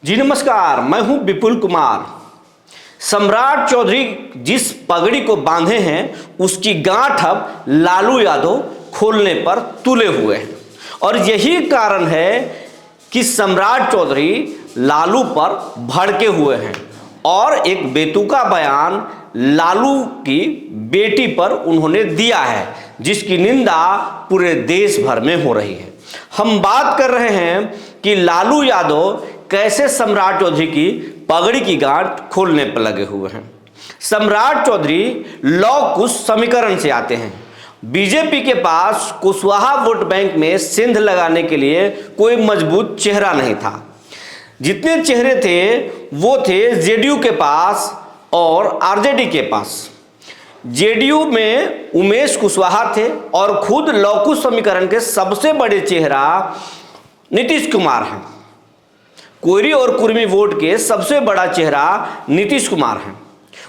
जी नमस्कार, मैं हूं विपुल कुमार। सम्राट चौधरी जिस पगड़ी को बांधे हैं उसकी गांठ अब लालू यादव खोलने पर तुले हुए हैं और यही कारण है कि सम्राट चौधरी लालू पर भड़के हुए हैं और एक बेतुका बयान लालू की बेटी पर उन्होंने दिया है जिसकी निंदा पूरे देश भर में हो रही है। हम बात कर रहे हैं कि लालू यादव कैसे सम्राट चौधरी की पगड़ी की गांठ खोलने पर लगे हुए हैं। सम्राट चौधरी लौ कुश समीकरण से आते हैं। बीजेपी के पास कुशवाहा वोट बैंक में सिंध लगाने के लिए कोई मजबूत चेहरा नहीं था। जितने चेहरे थे वो थे जेडीयू के पास और आरजेडी के पास। जेडीयू में उमेश कुशवाहा थे और खुद लौ कुश समीकरण के सबसे बड़े चेहरा नीतीश कुमार हैं। कोयरी और कुर्मी वोट के सबसे बड़ा चेहरा नीतीश कुमार हैं।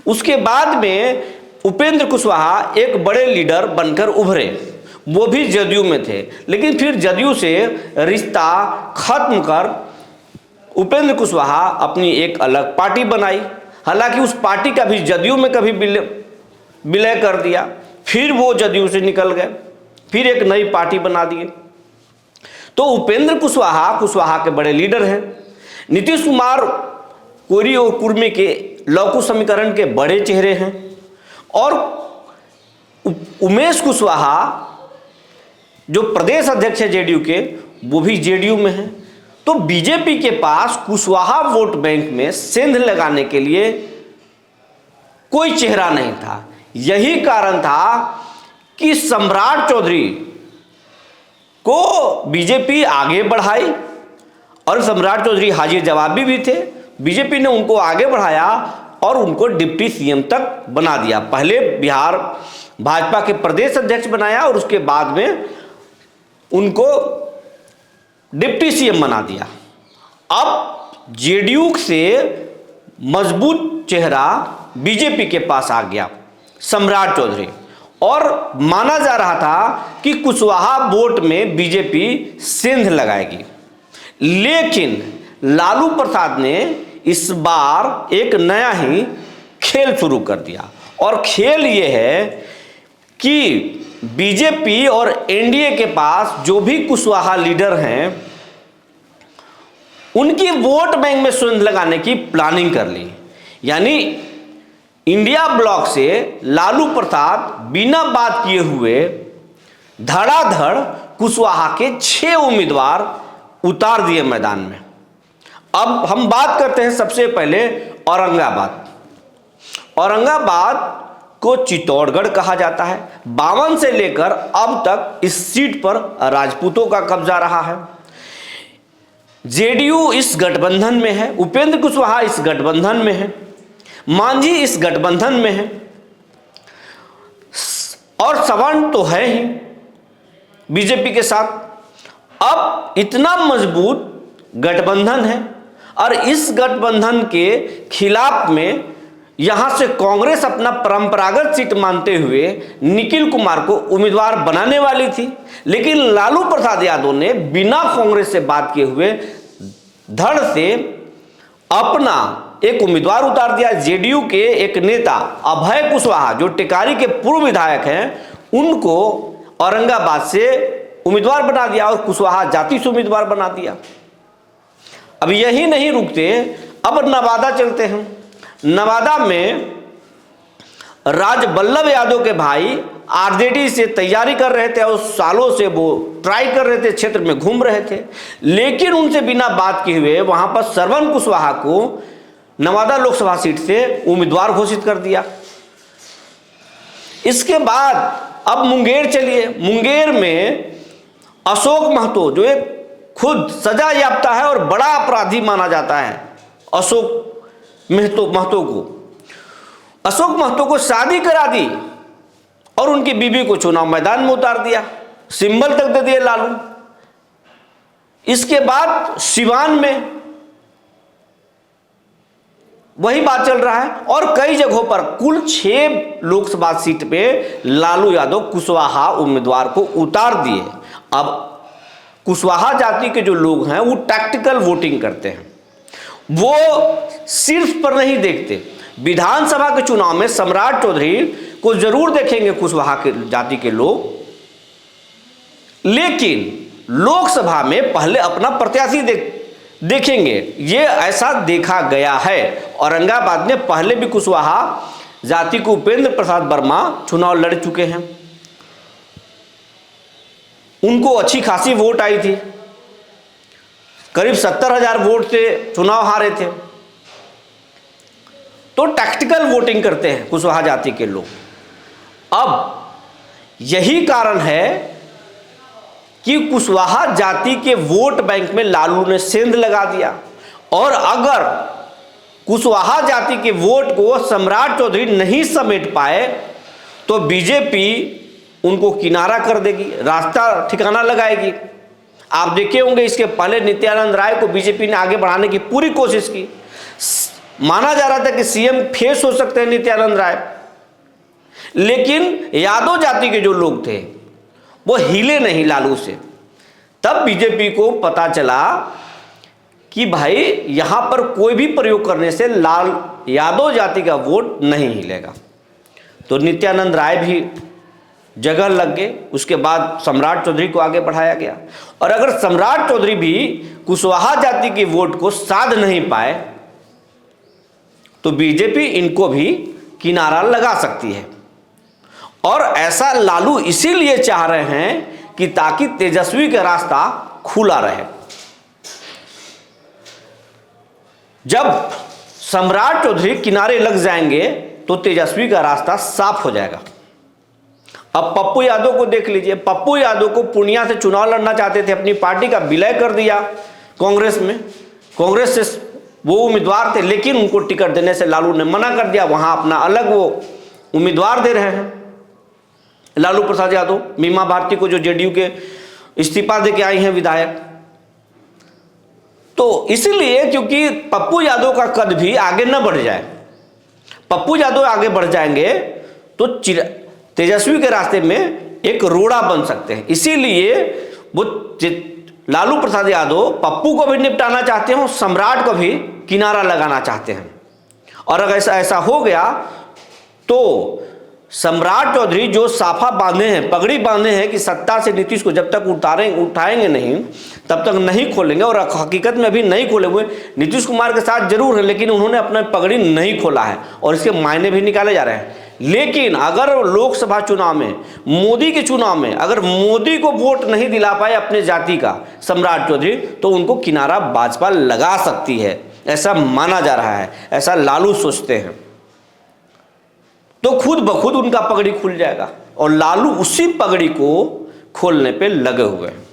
उसके बाद में उपेंद्र कुशवाहा एक बड़े लीडर बनकर उभरे, वो भी जदयू में थे, लेकिन फिर जदयू से रिश्ता खत्म कर उपेंद्र कुशवाहा अपनी एक अलग पार्टी बनाई। हालांकि उस पार्टी का भी जदयू में कभी विलय कर दिया, फिर वो जदयू से निकल गए, फिर एक नई पार्टी बना दिए। तो उपेंद्र कुशवाहा के बड़े लीडर हैं। नीतीश कुमार कोयरी और कुर्मी के लौ कुश समीकरण के बड़े चेहरे हैं और उमेश कुशवाहा जो प्रदेश अध्यक्ष है जेडीयू के, वो भी जेडीयू में है। तो बीजेपी के पास कुशवाहा वोट बैंक में सेंध लगाने के लिए कोई चेहरा नहीं था। यही कारण था कि सम्राट चौधरी को बीजेपी आगे बढ़ाई और सम्राट चौधरी हाजिर जवाबी भी थे। बीजेपी ने उनको आगे बढ़ाया और उनको डिप्टी सीएम तक बना दिया। पहले बिहार भाजपा के प्रदेश अध्यक्ष बनाया और उसके बाद में उनको डिप्टी सीएम बना दिया। अब जेडीयू से मजबूत चेहरा बीजेपी के पास आ गया, सम्राट चौधरी, और माना जा रहा था कि कुशवाहा वोट में बीजेपी सेंध लगाएगी। लेकिन लालू प्रसाद ने इस बार एक नया ही खेल शुरू कर दिया और खेल ये है कि बीजेपी और एनडीए के पास जो भी कुशवाहा लीडर हैं उनकी वोट बैंक में सेंध लगाने की प्लानिंग कर ली। यानी इंडिया ब्लॉक से लालू प्रसाद बिना बात किए हुए धड़ाधड़ कुशवाहा के 6 उम्मीदवार उतार दिए मैदान में। अब हम बात करते हैं सबसे पहले औरंगाबाद को चित्तौड़गढ़ कहा जाता है। 52 से लेकर अब तक इस सीट पर राजपूतों का कब्जा रहा है। जेडीयू इस गठबंधन में है, उपेंद्र कुशवाहा इस गठबंधन में है, मांझी इस गठबंधन में है और सवर्ण तो है ही बीजेपी के साथ। अब इतना मजबूत गठबंधन है और इस गठबंधन के खिलाफ में यहां से कांग्रेस अपना परंपरागत सीट मानते हुए निखिल कुमार को उम्मीदवार बनाने वाली थी, लेकिन लालू प्रसाद यादव ने बिना कांग्रेस से बात किए हुए धड़ से अपना एक उम्मीदवार उतार दिया। जेडीयू के एक नेता अभय कुशवाहा जो टिकारी के पूर्व विधायक हैं, उनको औरंगाबाद से उम्मीदवार बना दिया और कुशवाहा जाति से उम्मीदवार बना दिया। अब यही नहीं रुकते, अब नवादा चलते हैं। नवादा में राजबल्लभ यादव के भाई आरजेडी से तैयारी कर रहे थे और सालों से वो ट्राई कर रहे थे, क्षेत्र में घूम रहे थे, लेकिन उनसे बिना बात किए हुए वहां पर श्रवण कुशवाहा को नवादा लोकसभा सीट से उम्मीदवार घोषित कर दिया। इसके बाद अब मुंगेर चलिए। मुंगेर में अशोक महतो जो एक खुद सजा याफ्ता है और बड़ा अपराधी माना जाता है, अशोक महतो को शादी करा दी और उनकी बीवी को चुनाव मैदान में उतार दिया, सिंबल तक दे दिए लालू। इसके बाद सिवान में वही बात चल रहा है और कई जगहों पर कुल 6 लोकसभा सीट पे लालू यादव कुशवाहा उम्मीदवार को उतार दिए। अब कुशवाहा जाति के जो लोग हैं वो टैक्टिकल वोटिंग करते हैं वो सिर्फ पर नहीं देखते। विधानसभा के चुनाव में सम्राट चौधरी को जरूर देखेंगे कुशवाहा के जाति के लोग, लेकिन लोकसभा में पहले अपना प्रत्याशी देखेंगे। ये ऐसा देखा गया है। औरंगाबाद में पहले भी कुशवाहा जाति को उपेंद्र प्रसाद वर्मा चुनाव लड़ चुके हैं, उनको अच्छी खासी वोट आई थी, करीब 70,000 वोट से चुनाव हारे थे। तो टैक्टिकल वोटिंग करते हैं कुशवाहा जाति के लोग। अब यही कारण है कि कुशवाहा जाति के वोट बैंक में लालू ने सेंध लगा दिया, और अगर कुशवाहा जाति के वोट को सम्राट चौधरी नहीं समेट पाए तो बीजेपी उनको किनारा कर देगी, रास्ता ठिकाना लगाएगी। आप देखे होंगे इसके पहले नित्यानंद राय को बीजेपी ने आगे बढ़ाने की पूरी कोशिश की। माना जा रहा था कि सीएम फेस हो सकते हैं नित्यानंद राय, लेकिन यादव जाति के जो लोग थे वो हिले नहीं लालू से। तब बीजेपी को पता चला कि भाई यहां पर कोई भी प्रयोग करने से लाल यादव जाति का वोट नहीं हिलेगा। तो नित्यानंद राय भी जगह लग गए। उसके बाद सम्राट चौधरी को आगे बढ़ाया गया, और अगर सम्राट चौधरी भी कुशवाहा जाति के वोट को साध नहीं पाए तो बीजेपी इनको भी किनारा लगा सकती है। और ऐसा लालू इसीलिए चाह रहे हैं कि ताकि तेजस्वी का रास्ता खुला रहे। जब सम्राट चौधरी किनारे लग जाएंगे तो तेजस्वी का रास्ता साफ हो जाएगा। अब पप्पू यादव को देख लीजिए। पप्पू यादव को पूर्णिया से चुनाव लड़ना चाहते थे, अपनी पार्टी का विलय कर दिया कांग्रेस में। कांग्रेस से वो उम्मीदवार थे, लेकिन उनको टिकट देने से लालू ने मना कर दिया। वहां अपना अलग वो उम्मीदवार दे रहे हैं लालू प्रसाद यादव। मीमा भारती को जो जेडीयू के इस्तीफा दे के आई हैं विधायक। तो इसीलिए क्योंकि पप्पू यादव का कद भी आगे न बढ़ जाए, पप्पू यादव आगे बढ़ जाएंगे तो तेजस्वी के रास्ते में एक रोड़ा बन सकते हैं। इसीलिए वो लालू प्रसाद यादव पप्पू को भी निपटाना चाहते हैं और सम्राट को भी किनारा लगाना चाहते हैं। और अगर ऐसा हो गया तो सम्राट चौधरी जो साफा बांधे हैं, पगड़ी बांधे हैं कि सत्ता से नीतीश को जब तक उठाएंगे नहीं तब तक नहीं खोलेंगे, और हकीकत में अभी नहीं खोले हुए नीतीश कुमार के साथ जरूर है, लेकिन उन्होंने अपना पगड़ी नहीं खोला है और इसके मायने भी निकाले जा रहे हैं। लेकिन अगर लोकसभा चुनाव में, मोदी के चुनाव में अगर मोदी को वोट नहीं दिला पाए अपने जाति का सम्राट चौधरी, तो उनको किनारा भाजपा लगा सकती है, ऐसा माना जा रहा है, ऐसा लालू सोचते हैं। तो खुद ब खुद उनका पगड़ी खुल जाएगा, और लालू उसी पगड़ी को खोलने पे लगे हुए हैं।